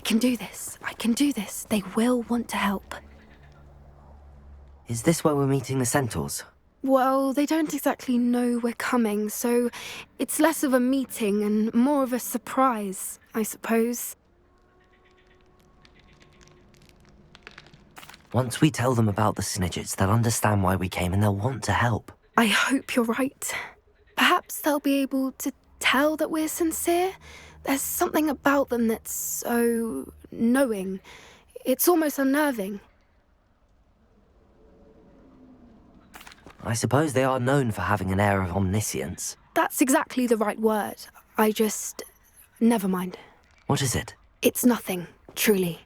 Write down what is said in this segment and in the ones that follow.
can do this. I can do this. They will want to help. Is this where we're meeting the centaurs? Well, they don't exactly know we're coming, so it's less of a meeting and more of a surprise, I suppose. Once we tell them about the Snidgets, they'll understand why we came and they'll want to help. I hope you're right. Perhaps they'll be able to tell that we're sincere. There's something about them that's so knowing. It's almost unnerving. I suppose they are known for having an air of omniscience. That's exactly the right word. Never mind. What is it? It's nothing, truly.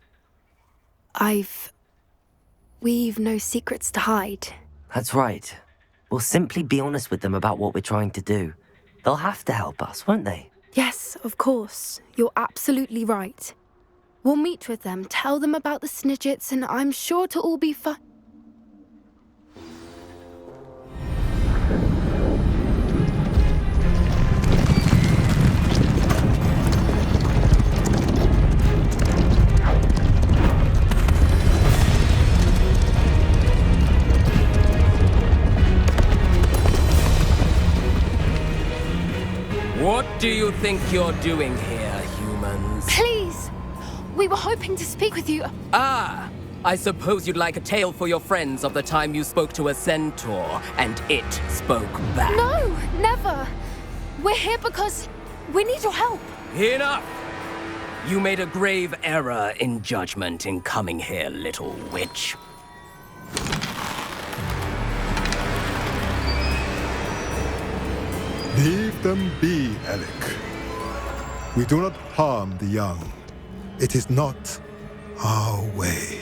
We've no secrets to hide. That's right. We'll simply be honest with them about what we're trying to do. They'll have to help us, won't they? Yes, of course. You're absolutely right. We'll meet with them, tell them about the Snidgets, and I'm sure to all be fine. What do you think you're doing here, humans? Please! We were hoping to speak with you. Ah! I suppose you'd like a tale for your friends of the time you spoke to a centaur, and it spoke back. No, never! We're here because we need your help. Enough! You made a grave error in judgment in coming here, little witch. Leave them be, Alec. We do not harm the young. It is not our way.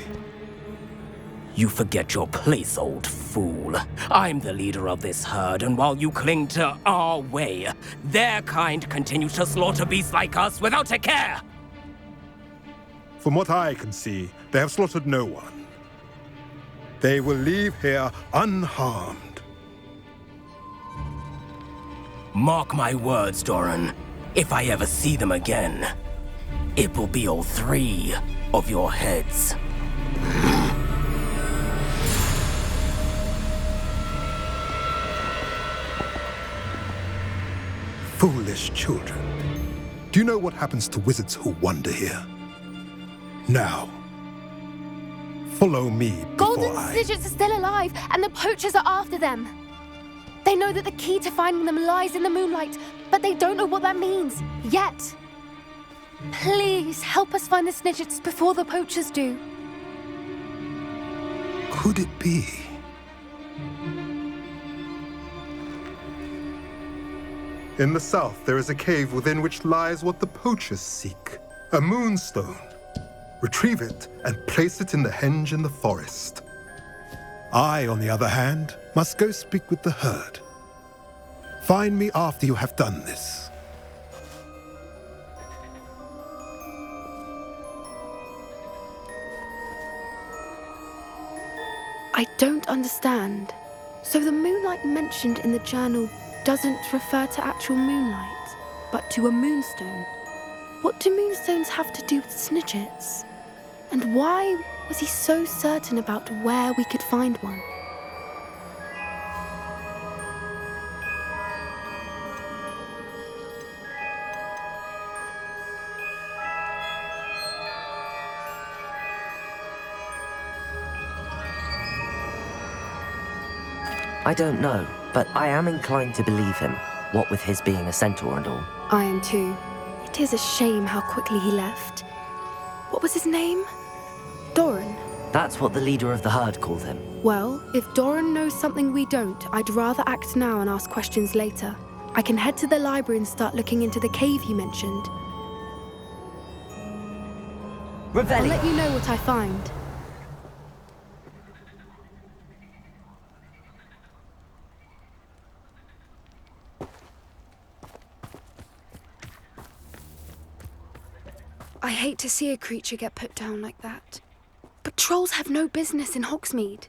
You forget your place, old fool. I'm the leader of this herd, and while you cling to our way, their kind continue to slaughter beasts like us without a care! From what I can see, they have slaughtered no one. They will leave here unharmed. Mark my words, Doran. If I ever see them again, it will be all 3 of your heads. Foolish children. Do you know what happens to wizards who wander here? Now, follow me Golden before Snidgets are still alive, and the poachers are after them. They know that the key to finding them lies in the moonlight, but they don't know what that means, yet. Please, help us find the Snidgets before the poachers do. Could it be? In the south, there is a cave within which lies what the poachers seek. A moonstone. Retrieve it and place it in the henge in the forest. I, on the other hand, must go speak with the herd. Find me after you have done this. I don't understand. So the moonlight mentioned in the journal doesn't refer to actual moonlight, but to a moonstone. What do moonstones have to do with Snidgets? And why was he so certain about where we could find one? I don't know, but I am inclined to believe him, what with his being a centaur and all. I am too. It is a shame how quickly he left. What was his name? Doran. That's what the leader of the herd called him. Well, if Doran knows something we don't, I'd rather act now and ask questions later. I can head to the library and start looking into the cave he mentioned. Revelli! I'll let you know what I find. I hate to see a creature get put down like that. But trolls have no business in Hogsmeade.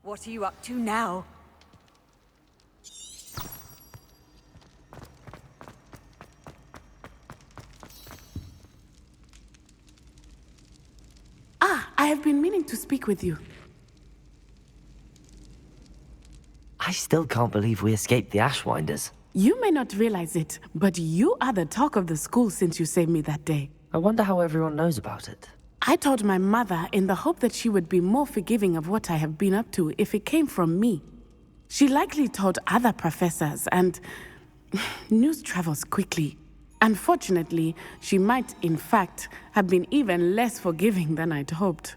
What are you up to now? I have been meaning to speak with you. I still can't believe we escaped the Ashwinders. You may not realize it, but you are the talk of the school since you saved me that day. I wonder how everyone knows about it. I told my mother in the hope that she would be more forgiving of what I have been up to if it came from me. She likely told other professors, and news travels quickly. Unfortunately, she might, in fact, have been even less forgiving than I'd hoped.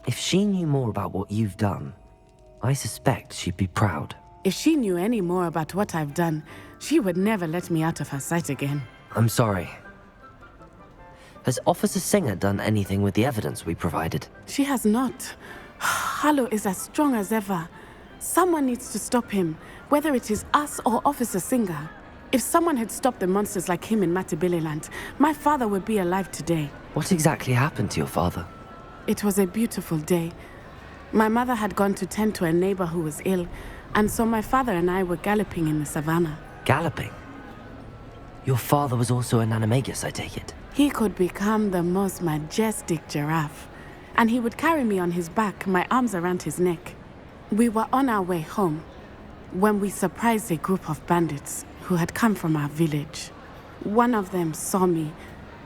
If she knew more about what you've done, I suspect she'd be proud. If she knew any more about what I've done, she would never let me out of her sight again. I'm sorry. Has Officer Singer done anything with the evidence we provided? She has not. Harlow is as strong as ever. Someone needs to stop him, whether it is us or Officer Singer. If someone had stopped the monsters like him in Matabeleland, my father would be alive today. What exactly happened to your father? It was a beautiful day. My mother had gone to tend to a neighbor who was ill, and so my father and I were galloping in the savannah. Galloping? Your father was also an animagus, I take it? He could become the most majestic giraffe, and he would carry me on his back, my arms around his neck. We were on our way home when we surprised a group of bandits who had come from our village. One of them saw me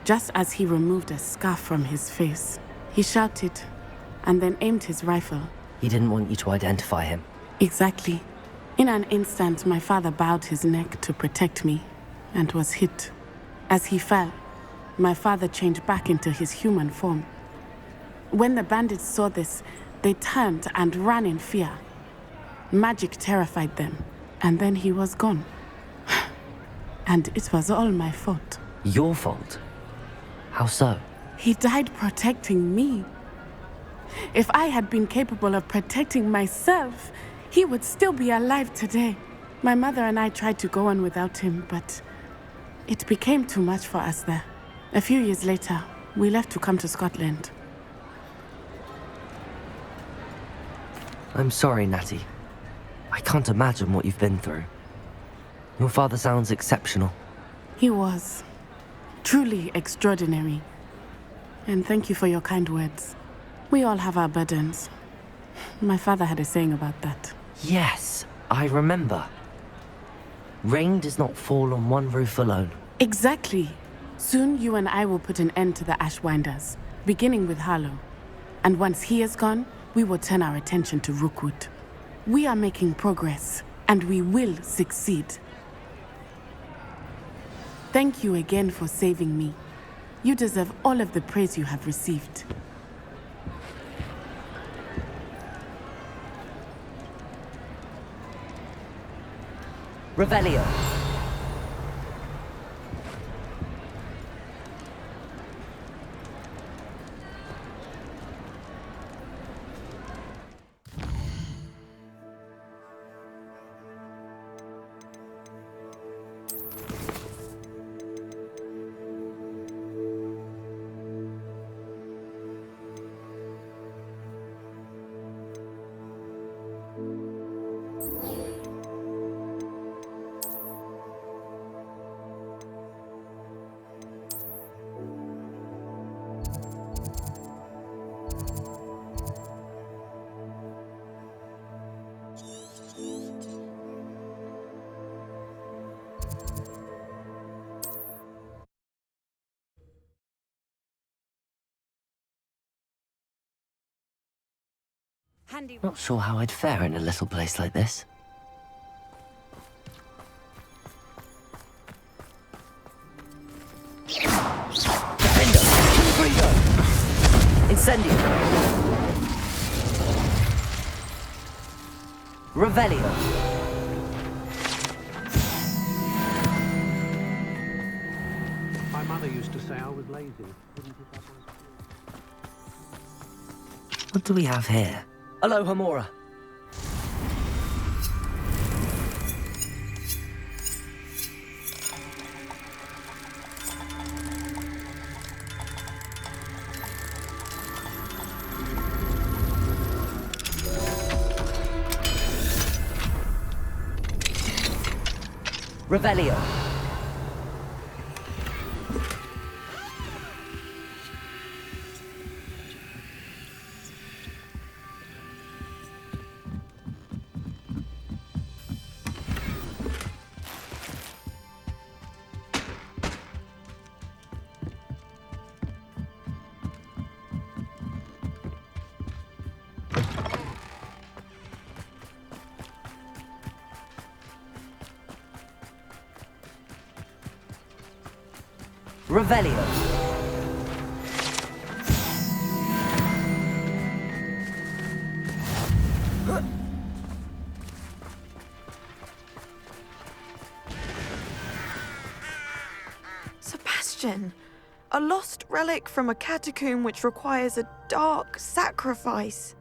just as he removed a scarf from his face. He shouted and then aimed his rifle. He didn't want you to identify him. Exactly. In an instant, my father bowed his neck to protect me and was hit. As he fell, my father changed back into his human form. When the bandits saw this, they turned and ran in fear. Magic terrified them, and then he was gone. And it was all my fault. Your fault? How so? He died protecting me. If I had been capable of protecting myself, he would still be alive today. My mother and I tried to go on without him, but it became too much for us there. A few years later, we left to come to Scotland. I'm sorry, Natty. I can't imagine what you've been through. Your father sounds exceptional. He was truly extraordinary. And thank you for your kind words. We all have our burdens. My father had a saying about that. Yes, I remember. Rain does not fall on one roof alone. Exactly. Soon you and I will put an end to the Ashwinders, beginning with Harlow. And once he is gone, we will turn our attention to Rookwood. We are making progress, and we will succeed. Thank you again for saving me. You deserve all of the praise you have received. Revelio. Not sure how I'd fare in a little place like this. Defender! Freedom! Incendio! Revelio! My mother used to say I was lazy. Couldn't pick up What do we have here? Aloha, Mora. Revelio. Revelio. Sebastian, a lost relic from a catacomb which requires a dark sacrifice.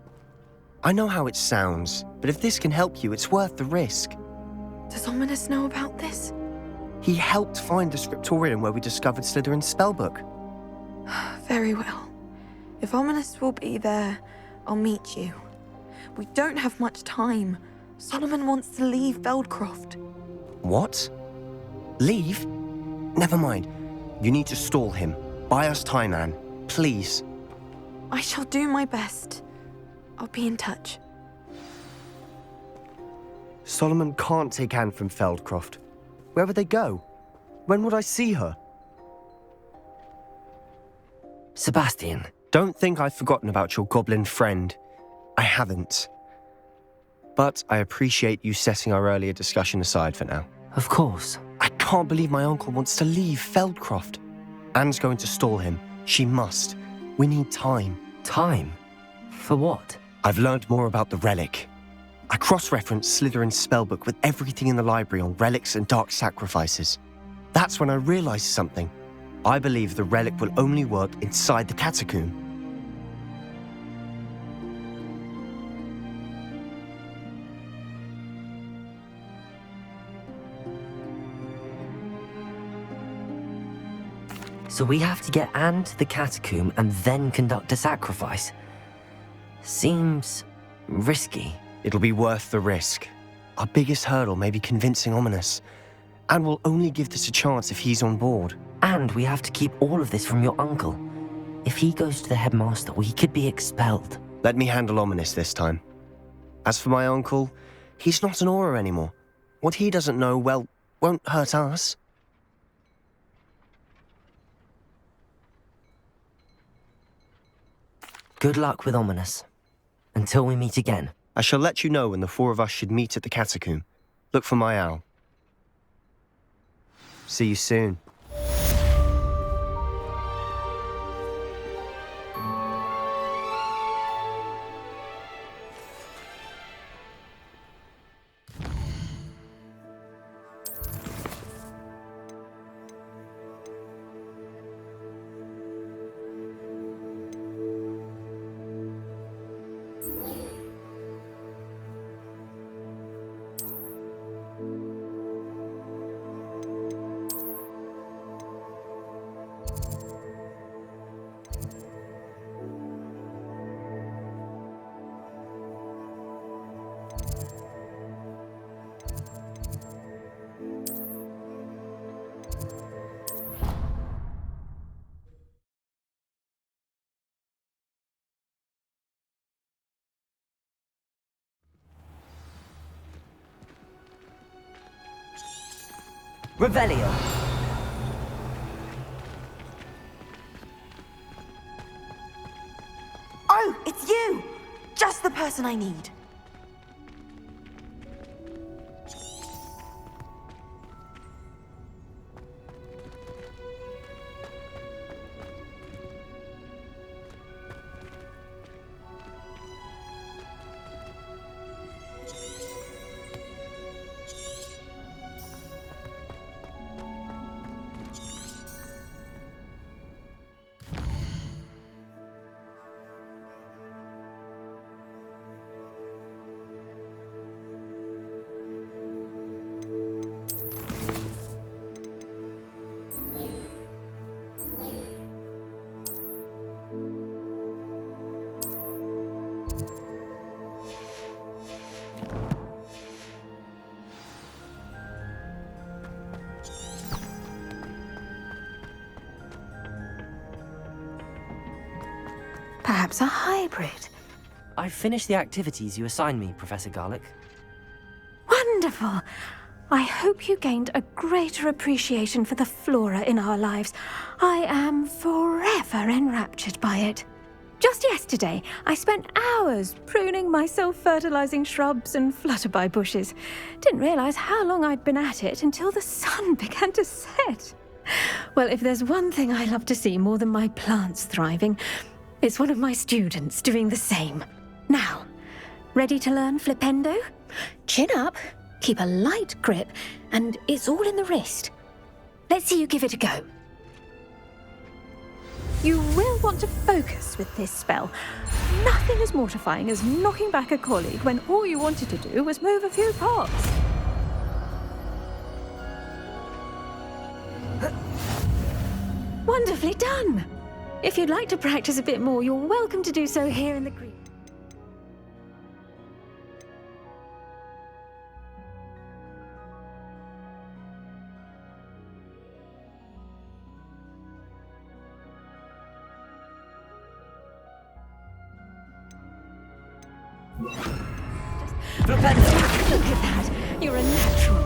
I know how it sounds, but if this can help you, it's worth the risk. Does Ominous know about this? He helped find the scriptorium where we discovered Slytherin's spellbook. Very well. If Ominous will be there, I'll meet you. We don't have much time. Solomon wants to leave Feldcroft. What? Leave? Never mind. You need to stall him. Buy us time, Anne. Please. I shall do my best. I'll be in touch. Solomon can't take Anne from Feldcroft. Where would they go? When would I see her? Sebastian. Don't think I've forgotten about your goblin friend. I haven't. But I appreciate you setting our earlier discussion aside for now. Of course. I can't believe my uncle wants to leave Feldcroft. Anne's going to stall him. She must. We need time. Time? For what? I've learned more about the relic. I cross-referenced Slytherin's spellbook with everything in the library on relics and dark sacrifices. That's when I realized something. I believe the relic will only work inside the catacomb. So we have to get Anne to the catacomb and then conduct a sacrifice. Seems risky. It'll be worth the risk. Our biggest hurdle may be convincing Ominous. And we'll only give this a chance if he's on board. And we have to keep all of this from your uncle. If he goes to the headmaster, we could be expelled. Let me handle Ominous this time. As for my uncle, he's not an Auror anymore. What he doesn't know, well, won't hurt us. Good luck with Ominous. Until we meet again. I shall let you know when the four of us should meet at the catacomb. Look for my owl. See you soon. Revelio. Oh, it's you! Just the person I need. Perhaps a hybrid. I finished the activities you assigned me, Professor Garlick. Wonderful! I hope you gained a greater appreciation for the flora in our lives. I am forever enraptured by it. Just yesterday, I spent hours pruning my self-fertilizing shrubs and flutterby bushes. Didn't realize how long I'd been at it until the sun began to set. Well, if there's one thing I love to see more than my plants thriving, it's one of my students doing the same. Now, ready to learn Flipendo? Chin up, keep a light grip, and it's all in the wrist. Let's see you give it a go. You will want to focus with this spell. Nothing as mortifying as knocking back a colleague when all you wanted to do was move a few pots. Wonderfully done! If you'd like to practice a bit more, you're welcome to do so here in the green. Look at that! You're a natural.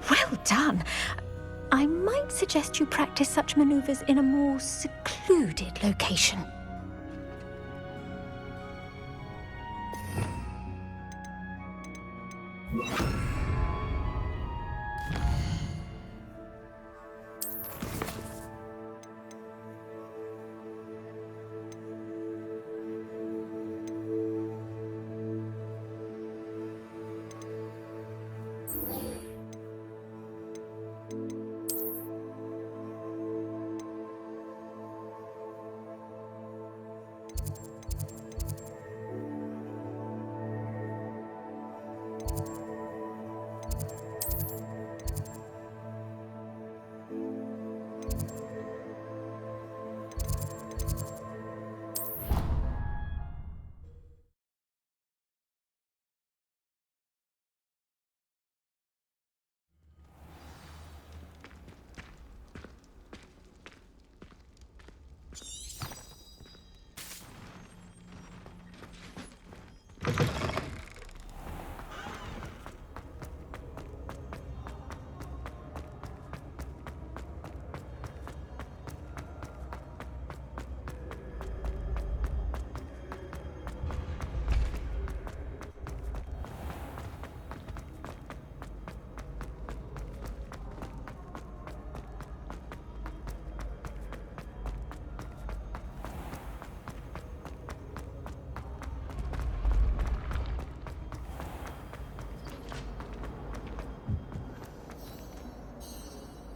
Well done. I might suggest you practice such maneuvers in a more secluded location.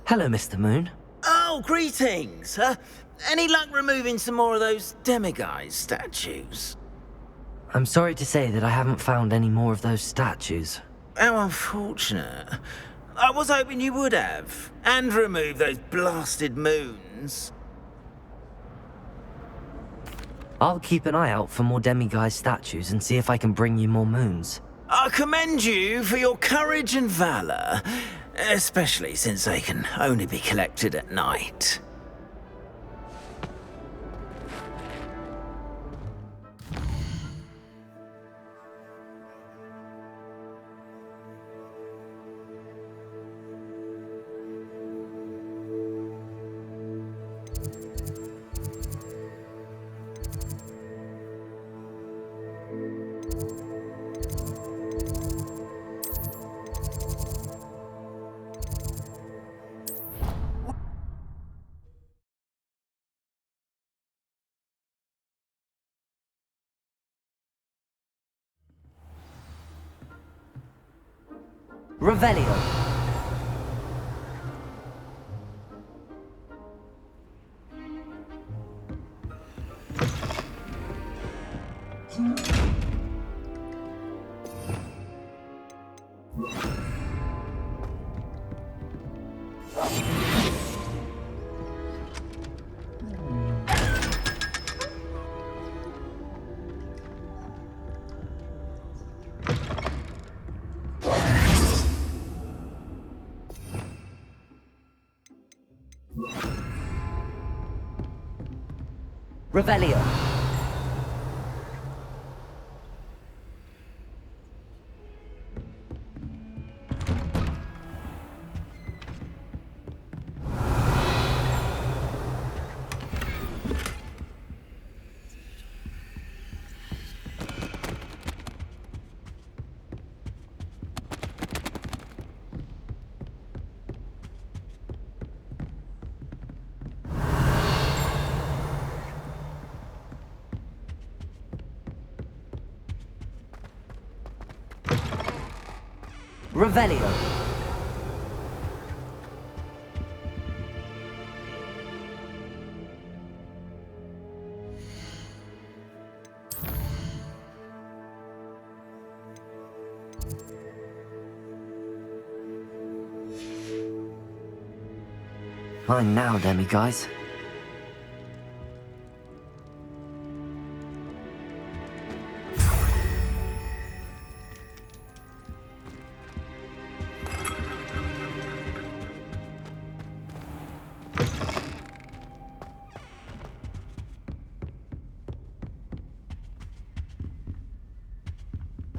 Hello, Mr. Moon. Oh, greetings! Any luck removing some more of those demiguise statues? I'm sorry to say that I haven't found any more of those statues. How unfortunate. I was hoping you would have. And remove those blasted moons. I'll keep an eye out for more demiguise statues and see if I can bring you more moons. I commend you for your courage and valour, especially since they can only be collected at night. Revelio. Revelio. Revelio. Fine now, demi-guys.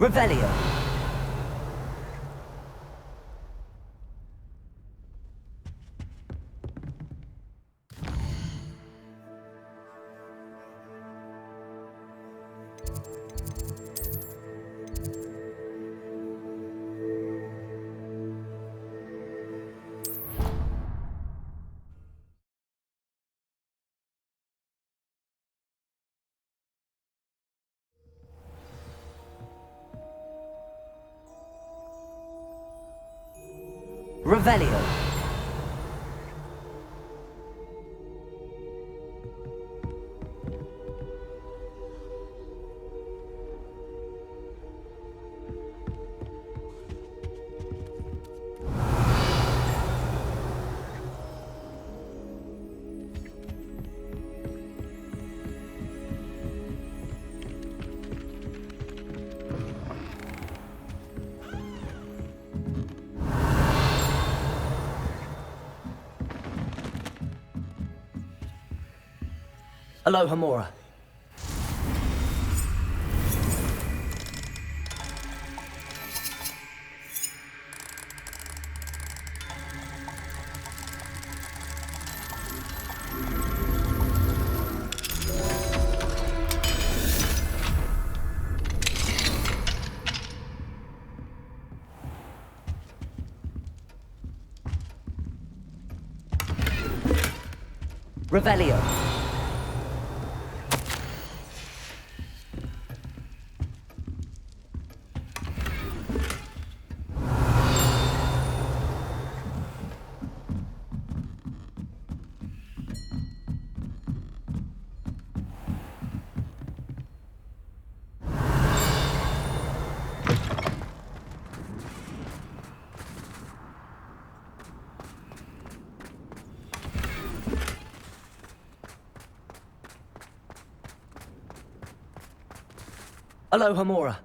Revelio. Revelio. Aloha Mora. Revelio. Aloha Mora.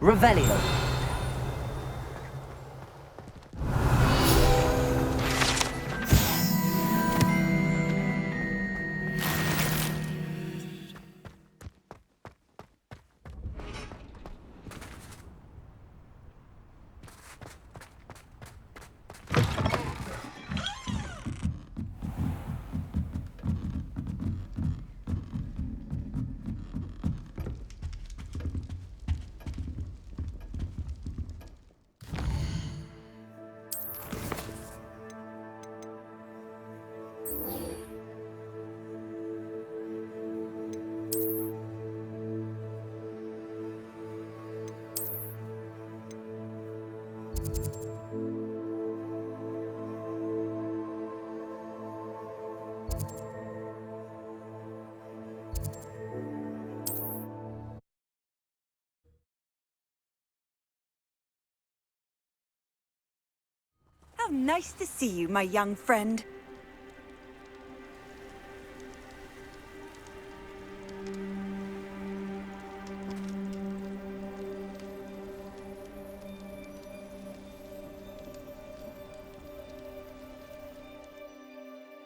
Revelio. How nice to see you, my young friend.